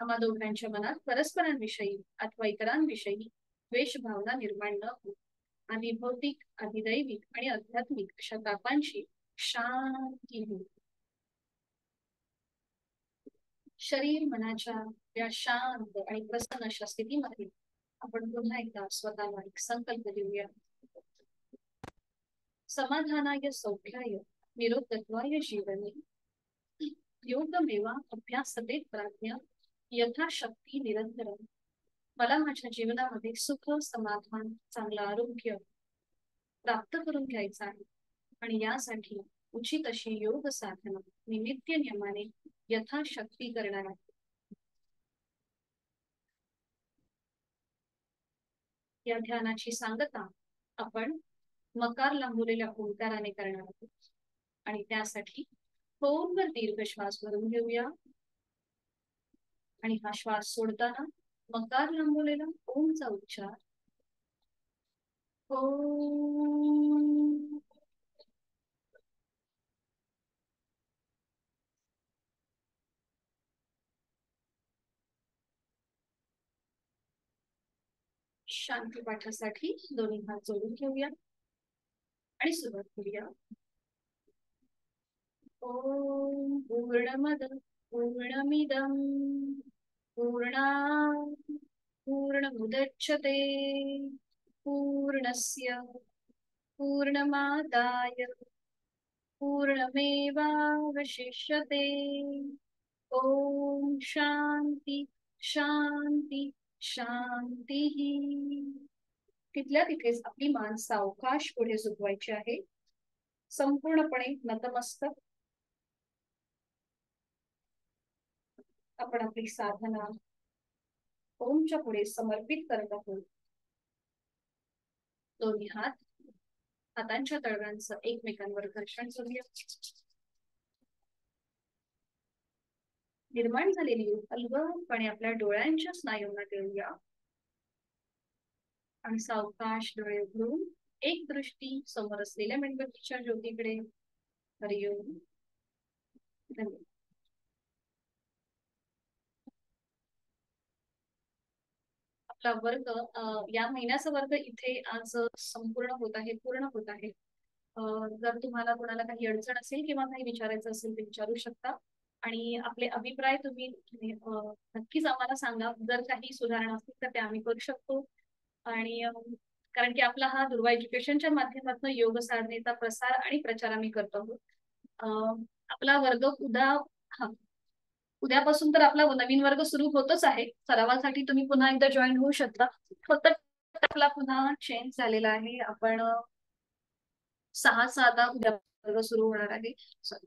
आम्हा दोघांच्या मनात परस्परांविषयी अथवा इतरांविषयी द्वेष भावना निर्माण न हो. आधी भौतिक, आधी दैविक आणि आध्यात्मिक अशा तापांची शांती हो. शरीर मनाच्या या शांत आणि प्रसन्न अशा स्थितीमध्ये आपण पुन्हा एकदा स्वतःला एक संकल्प देऊया. समाधानाय सौख्याय निरोगत्वाय जीवने योगमेवा अभ्यासते प्राज्ञा यथाशक्ती निरंतरम. मला माझ्या जीवनामध्ये सुख, समाधान, चांगलं आरोग्य प्राप्त करून घ्यायचं आहे आणि यासाठी उचित अशी योग साधना मी नित्य नियमाने यथाशक्ती करणार आहे. या ध्यानाची सांगता आपण मकार लांबवलेल्या ओंकाराने करणार आहोत आणि त्यासाठी खोलवर दीर्घ श्वास भरून घेऊया आणि हा श्वास सोडताना मकार लांबवलेला ओमचा उच्चार ओम. शांती पाठासाठी दोन्ही हात जोडून घेऊया आणि सुरुवात करूया. ओम पूर्णमद पूर्णमिदं पूर्णात् पूर्णमुदच्यते पूर्णस्य पूर्णमादाय पूर्णमेवावशिष्यते. ओम शांती शांती शांती. तिथल्या तिथेच आपली मान सावकाश पुढे झुकवायची आहे. संपूर्णपणे नतमस्तक. आपण आपली साधना ओमच्या पुढे समर्पित करत आहोत. दोन्ही हातांच्या तळव्यांचं एकमेकांवर घर्षण करूया. निर्माण झालेली हलगर्जीपणे आपल्या डोळ्यांच्या स्नायूंना देऊया आणि सावकाश डोळे उघडून एक दृष्टी समोर असलेल्या मेणबत्तीच्या ज्योतीकडे. हरिओम. धन्यवाद. आपला वर्ग या महिन्याचा वर्ग इथे आज संपूर्ण होत आहे, पूर्ण होत आहे. जर तुम्हाला कोणाला काही अडचण असेल किंवा काही विचारायचं असेल ते विचारू शकता आणि आपले अभिप्राय तुम्ही नक्कीच आम्हाला सांगा. जर काही सुधारणा असतील तर ते आम्ही करू शकतो. आणि कारण की आपला हा दुर्वा एज्युकेशनच्या माध्यमातून योग साधनेचा प्रसार आणि प्रचार आम्ही करतो आहोत. आपला वर्ग उद्यापासून तर आपला नवीन वर्ग सुरू होतच आहे. सरावासाठी तुम्ही पुन्हा एकदा जॉईन होऊ शकता. फक्त आपला पुन्हा चेंज झालेला आहे. आपण 6 उद्या वर्ग सुरू होणार आहे. सॉरी,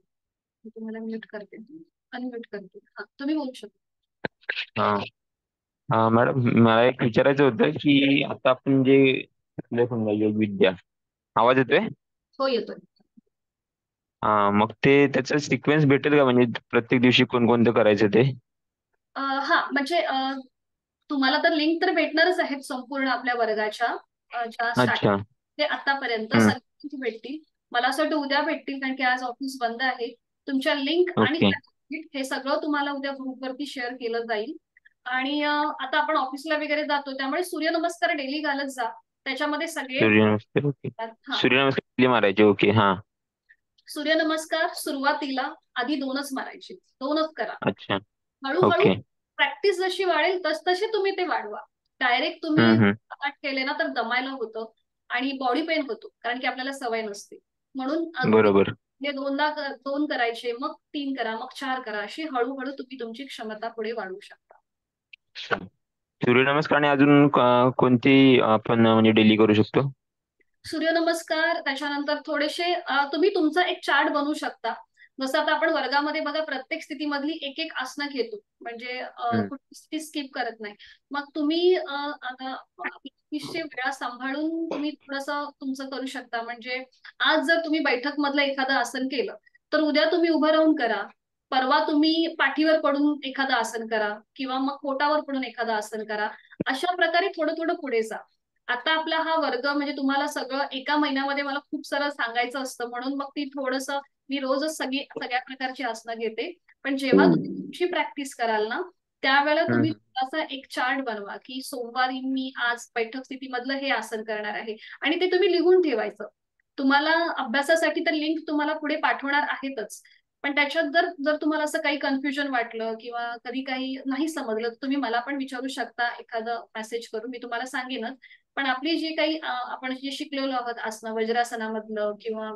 तुम्हाला म्यूट करते, अनम्यूट करते. तुम्ही बोलू शकता. मॅडम, मला एक विचारायचं होतं की आता आपण जे समजा योग विद्या, आवाज येतोय? हो, येतोय. मग ते त्याचं सिक्वेन्स भेटेल का, म्हणजे प्रत्येक दिवशी कोणकोणतं करायचं ते? हा, म्हणजे तुम्हाला तर लिंक तर भेटणारच आहेत संपूर्ण आपल्या वर्गाच्या ज्या अच्छा. स्टार्टिंग ते आतापर्यंत हम्म. सगळ्यांची भेटतील. मला असं वाटतं उद्या भेटतील, कारण की आज ऑफिस बंद आहे. तुमच्या लिंक आणि ओके. हे सगळं तुम्हाला उद्या ग्रुपवरती शेअर केलं जाईल. आणि आता आपण ऑफिसला वगैरे जातो त्यामुळे सूर्यनमस्कार डेली घालत जा. त्याच्यामध्ये सगळे सूर्यनमस्कार. ओके. हा, सूर्यनमस्कार किती मारायचे? ओके. हा. सूर्यनमस्कार सुरुवातीला आधी 2च मारायचे, 2च करा. अच्छा. हळूहळू ओके. प्रॅक्टिस जशी वाढेल तसे तुम्ही ते वाढवा. डायरेक्ट तुम्ही हम्म. 8 केले ना तर दमायला होतं आणि बॉडी पेन होतो, कारण की आपल्याला सवय नसते. म्हणून बरोबर. हे 2 करायचे, मग 3 करा, मग 4 करा. अशी हळूहळू तुम्ही तुमची क्षमता पुढे वाढवू शकता. सूर्यनमस्कार आणि अजून कोणती आपण म्हणजे डेली करू शकतो? सूर्यनमस्कार, त्याच्यानंतर थोडेसे तुम्ही तुमचा एक चार्ट बनवू शकता. जसं आता आपण वर्गामध्ये बघा प्रत्येक स्थितीमधली एक एक आसनं घेतो, म्हणजे हम्म. कुठली स्थिती स्किप करत नाही. मग तुम्ही आता अतिशय वेळा सांभाळून तुम्ही थोडंसं तुमचं करू शकता. म्हणजे आज जर तुम्ही बैठक मधलं एखादं आसन केलं तर उद्या तुम्ही उभं राहून करा. परवा तुम्ही पाठीवर पडून एखादं आसन करा किंवा मग पोटावर पडून एखादं आसन करा. अशा प्रकारे थोडं थोडं पुढे जा. आता आपला हा वर्ग म्हणजे तुम्हाला सगळं एका महिन्यामध्ये मला खूप सारं सांगायचं असतं, म्हणून मग ती थोडंसं मी रोजच सगळ्या प्रकारची आसनं घेते. पण जेव्हा तुम्ही तुमची प्रॅक्टिस कराल ना त्यावेळेला तुम्ही हम्म. असा एक चार्ट बनवा की सोमवारी मी आज बैठक स्थितीमधलं हे आसन करणार आहे, आणि ते तुम्ही लिहून ठेवायचं. तुम्हाला अभ्यासासाठी तर लिंक तुम्हाला पुढे पाठवणार आहेतच, पण त्याच्यात जर जर तुम्हाला असं काही कन्फ्युजन वाटलं किंवा कधी काही नाही समजलं, तर तुम्ही मला पण विचारू शकता एखादं मेसेज करून, मी तुम्हाला सांगेनच. पण आपली जी काही आपण जे शिकलेलो आहोत आसनं, वज्रासनामधलं किंवा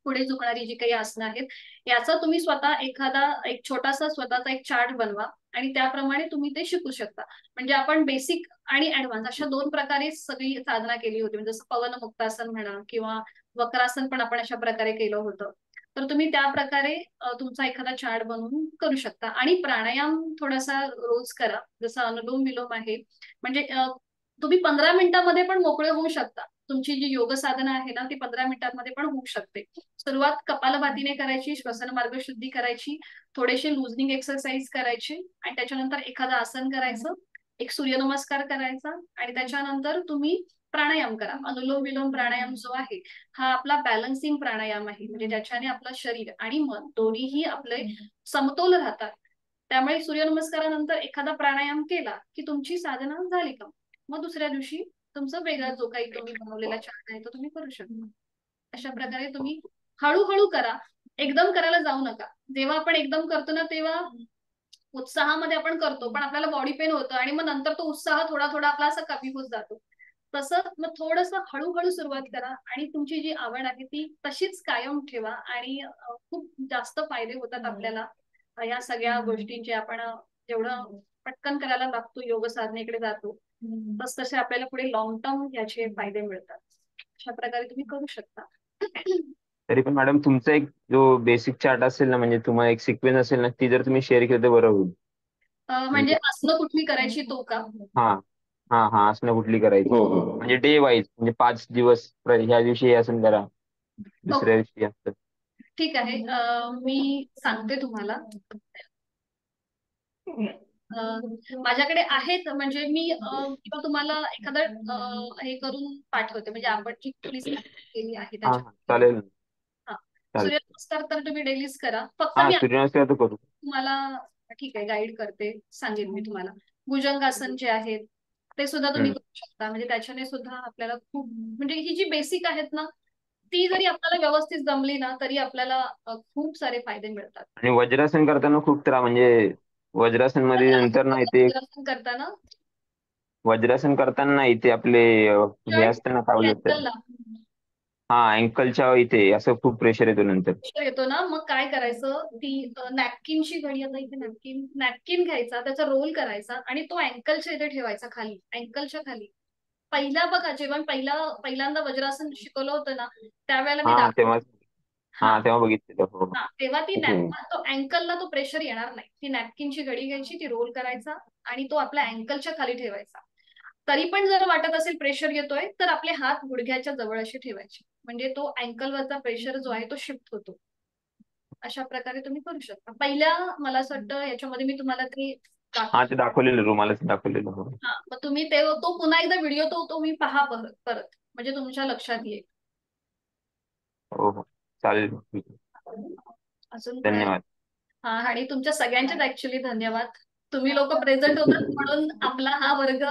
पुढे झुकणारी जी काही आसनं आहेत, याचा तुम्ही स्वतः एखादा एक छोटासा स्वतःचा एक चार्ट बनवा, आणि त्याप्रमाणे तुम्ही ते शिकू शकता. म्हणजे आपण बेसिक आणि ऍडव्हान्स अशा दोन प्रकारे सगळी साधना केली होती. म्हणजे जसं पवन मुक्तासन म्हणा किंवा वक्रासन पण आपण अशा प्रकारे केलं होतं. तर तुम्ही त्या प्रकारे तुमचा एखादा चार्ट बनवून करू शकता. आणि प्राणायाम थोडासा रोज करा, जसं अनुलोम विलोम आहे. म्हणजे तुम्ही 15 मिनिटांमध्ये पण मोकळे होऊ शकता. तुमची जी योग साधना आहे ना, ती 15 मिनिटांमध्ये पण होऊ शकते. सुरुवात कपालभातीने करायची, श्वसन मार्ग शुद्धी करायची, थोडेसे लुजनिंग एक्सरसाइज करायची, आणि त्याच्यानंतर एखादं आसन करायचं, एक सूर्यनमस्कार करायचा, आणि त्याच्यानंतर तुम्ही प्राणायाम करा. अनुलोम विलोम प्राणायाम जो आहे, हा आपला बॅलन्सिंग प्राणायाम आहे. म्हणजे ज्याच्याने आपलं शरीर आणि मन दोन्हीही आपले समतोल राहतात. त्यामुळे सूर्यनमस्कारानंतर एखादा प्राणायाम केला की तुमची साधना झाली का. मग दुसऱ्या दिवशी तुमचा वेगळा जो काही तुम्ही बनवलेला चार्ट आहे तो तुम्ही करू शकता. अशा प्रकारे तुम्ही हळूहळू करा, एकदम करायला जाऊ नका. जेव्हा आपण एकदम करतो ना, तेव्हा उत्साहामध्ये आपण करतो, पण आपल्याला बॉडी पेन होतं, आणि मग नंतर तो उत्साह थोडा थोडा आपला असा कमी होत जातो. तसं मग थोडस हळूहळू सुरुवात करा, आणि तुमची जी आवड आहे ती तशीच कायम ठेवा, आणि खूप जास्त फायदे होतात आपल्याला या सगळ्या गोष्टींचे. आपण जेवढं पटकन करायला लागतो, योग साधनेकडे जातो, तस तसे आपल्याला पुढे लॉंग टर्म याचे फायदे मिळतात. अशा प्रकारे तुम्ही करू शकता. तरी पण मॅडम तुमचा एक जो बेसिक चार्ट असेल ना, म्हणजे तुम्हाला एक सिक्वेन्स असेल ना, ती जर तुम्ही शेअर केलं तर बरं होईल. म्हणजे म्हणजे आसनं कुठली करायची तो का? हा, हा हा असणं कुठली करायची, म्हणजे डे वाईज, म्हणजे 5 दिवस, ह्या दिवशी हे असं करा, दुसऱ्या ओके, दिवशी असं. ठीक आहे. मी सांगते तुम्हाला. माझ्याकडे आहेत, म्हणजे मी किंवा तुम्हाला एखादं हे करून पाठवते, म्हणजे आपण जी कुठली केली आहे हा त्याच्या. हा चालेल. हा, चालेल. सूर्यनमस्कार तर तुम्ही डेलीच करा. फक्त हा मी सूर्यनमस्कार तर करू. तुम्हाला, ठीक आहे, गाईड करते, सांगेन मी तुम्हाला. भुजंगासन जे आहेत ते सुद्धा तुम्ही हम्म. करू शकता. म्हणजे त्याच्याने सुद्धा आपल्याला खूप, म्हणजे ही जी बेसिक आहेत ना, ती जरी आपल्याला व्यवस्थित जमली ना, तरी आपल्याला खूप सारे फायदे मिळतात. आणि वज्रासन करताना खूप त्रास, म्हणजे वज्रासन मध्ये नंतर ना इथे, वज्रासन करताना वज्रासन करताना इथे आपले हे जॉईंट असतं ना, काय बोलतात त्याला? अँकलला हा अँकलच्या इथे असं खूप प्रेशर येतो नंतर. येतो ना, मग काय करायचं, ती नॅपकिनची घडी, आता इथे नॅपकिन नॅपकिन घ्यायचा, त्याचा रोल करायचा, आणि तो अँकलच्या इथे ठेवायचा, खाली अँकलच्या खाली. पहिला बघा, जेव्हा मी पहिल्यांदा वज्रासन शिकवलं होतं ना, त्यावेळेला मी हा तेव्हा, हा हा तेव्हा बघितलं हो. हा तेव्हा ती तो अँकलला तो प्रेशर येणार नाही. ती नॅपकिनची घडी घ्यायची, ती रोल करायचा, आणि तो आपल्या अँकलच्या खाली ठेवायचा. तरी पण जर वाटत असेल प्रेशर येतोय, तर आपले हात गुडघ्याच्या जवळ असे ठेवायचे, म्हणजे तो अँकलवरचा प्रेशर जो आहे तो शिफ्ट होतो. अशा प्रकारे तुम्ही करू शकता. पहिल्या, मला असं वाटतं याच्यामध्ये मी तुम्हाला ते हा दाखव. ते दाखवलेलं, रुमालाच दाखवलेलं हो. हा, मग तुम्ही ते तो पुन्हा एकदा व्हिडिओ तो तुम्ही पहा परत परत, म्हणजे तुमच्या लक्षात येईल. हो हो चालेल, ठीक आहे. अजून काय? धन्यवाद. हा, आणि तुमच्या सगळ्यांचेच ऍक्च्युली धन्यवाद. तुम्ही लोक प्रेझेंट होतात म्हणून आपला हा वर्ग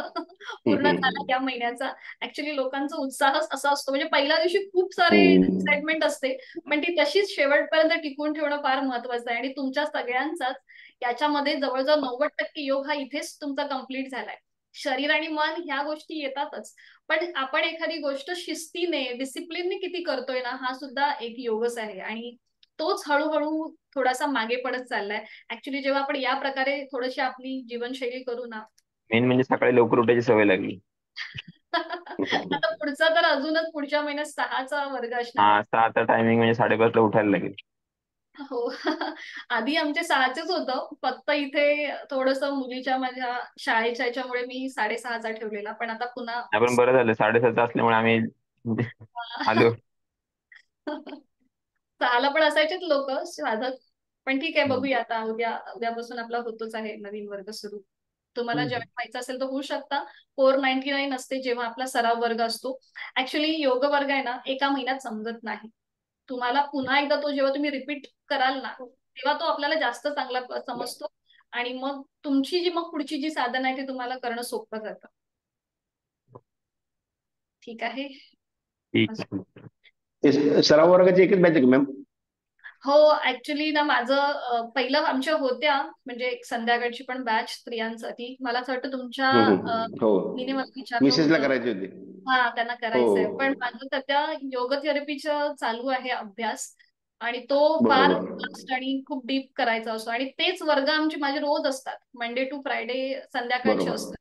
पूर्ण झाला या महिन्याचा. ऍक्च्युली लोकांचा उत्साहच असा असतो, म्हणजे पहिल्या दिवशी खूप सारे एक्साइटमेंट असते, पण ती तशीच शेवटपर्यंत टिकून ठेवणं फार महत्वाचं आहे. आणि तुमच्या सगळ्यांचाच याच्यामध्ये जवळजवळ 90% योग हा इथेच तुमचा कम्प्लीट झालाय. शरीर आणि मन ह्या गोष्टी येतातच, पण आपण एखादी गोष्ट शिस्तीने, डिसिप्लिनने किती करतोय ना, हा सुद्धा एक योगच आहे. आणि तोच हळूहळू थोडासा मागे पडत चाललाय. ऍक्च्युली जेव्हा आपण या प्रकारे थोडीशी आपली जीवनशैली करू ना, मेन म्हणजे सकाळी लवकर उठायची सवय लागली. आता पुढचा तर अजूनच पुढच्या महिन्यात 6चा वर्ग असणार आहे. हा 6चा टायमिंग म्हणजे 5:30ला उठायला लागेल. हो. आधी आमचे 6चेच होतं, फक्त इथे थोडस मुलीच्या माझ्या शाळेच्या याच्यामुळे मी 6:30चा ठेवलेला, पण आता पुन्हा आपण बरं झालं 7:30 असल्यामुळे आम्ही आलो. 6ला पण असायचेच लोक साधक. पण ठीक आहे, हम्म. बघूया आता. उद्यापासून आपला होतोच आहे नवीन वर्ग सुरू. तुम्हाला जॉईन व्हायचं असेल तर होऊ शकता. 499 असते जेव्हा आपला सराव वर्ग असतो. ऍक्च्युली योग वर्ग आहे ना, एका महिन्यात समजत नाही. तुम्हाला पुन्हा एकदा तो जेव्हा तुम्ही रिपीट कराल ना, तेव्हा तो आपल्याला जास्त चांगला समजतो. आणि मग तुमची जी मग पुढची जी साधनं आहे ती तुम्हाला करणं सोपं जातं. ठीक आहे. ठीक आहे. सराव वर्गाची एकच बॅच आहे का मॅम? हो, ऍक्च्युली ना माझं पहिलं आमच्या होत्या म्हणजे एक संध्याकाळची पण बॅच स्त्रियांसाठी. मला असं वाटतं तुमच्या हो, मुलीने मला विचारलं मिसेसला होतं. करायची होती. हा, त्यांना हो, करायचंय. पण माझं सध्या योग थेरपीचं चालू आहे अभ्यास, आणि तो फार बरोबर फास्ट आणि खूप डीप करायचा असतो. आणि तेच वर्ग आमचे माझे रोज असतात, मंडे टू फ्रायडे संध्याकाळचे बरोबर असतात.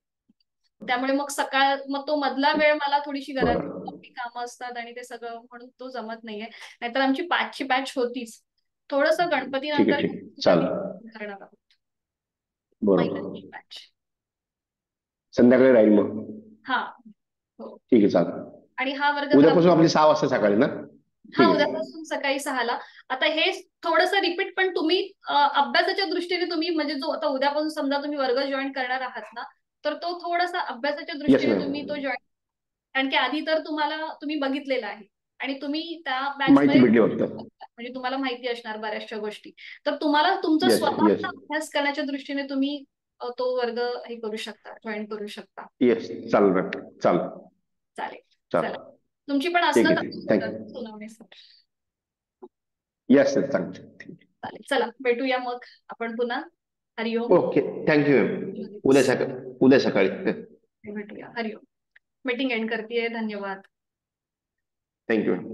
त्यामुळे मग तो मधला वेळ मला थोडीशी घरात बरं. कामं असतात आणि ते सगळं, म्हणून तो जमत नाहीये. नाहीतर आमची 5ची बॅच होतीच. थोडस गणपती ठीक नंतर आहे, ठीक आहे, चालेल. करणार आहोत बरोबर. महिलांची बॅच. संध्याकाळी राहील मग. हा, हो. ठीक आहे, चालेल. आणि हा वर्ग तर उद्यापासून आपली 6 वाजता सकाळी ना? हा, ठीक आहे. उद्यापासून सकाळी 6ला. आता हे थोडंसं रिपीट, पण तुम्ही अभ्यासाच्या दृष्टीने तुम्ही म्हणजे जो आता उद्यापासून समजा तुम्ही वर्ग जॉईन करणार आहात ना, तर तो थोडासा अभ्यासाच्या येस दृष्टीने मॅम. तुम्ही तो जॉईन, कारण की आधी तर तुम्ही बघितलेलं आहे आणि तुम्ही त्या माहिती बॅचमध्ये भेटली फक्त. म्हणजे तुम्हाला माहिती असणार बऱ्याचशा गोष्टी. तर तुम्हाला तुमचा येस, येस, स्वतःचा अभ्यास करण्याच्या दृष्टीने तुम्ही तो वर्ग हे करू शकता, जॉईन करू शकता. येस, चालेल मॅम, चालेल. चालेल. चला, चालेल, तुमची पण ठीक असणं आहे, ठीक आहे. थँक्यू. सोनवणे सर. येस, चालेल. चालेल, चला भेटूया मग आपण पुन्हा. हरिओम. Okay, thank you ma'am. उद्या सकाळी भेटूया. हरिओम. मीटिंग एंड करते. धन्यवाद. Thank you ma'am.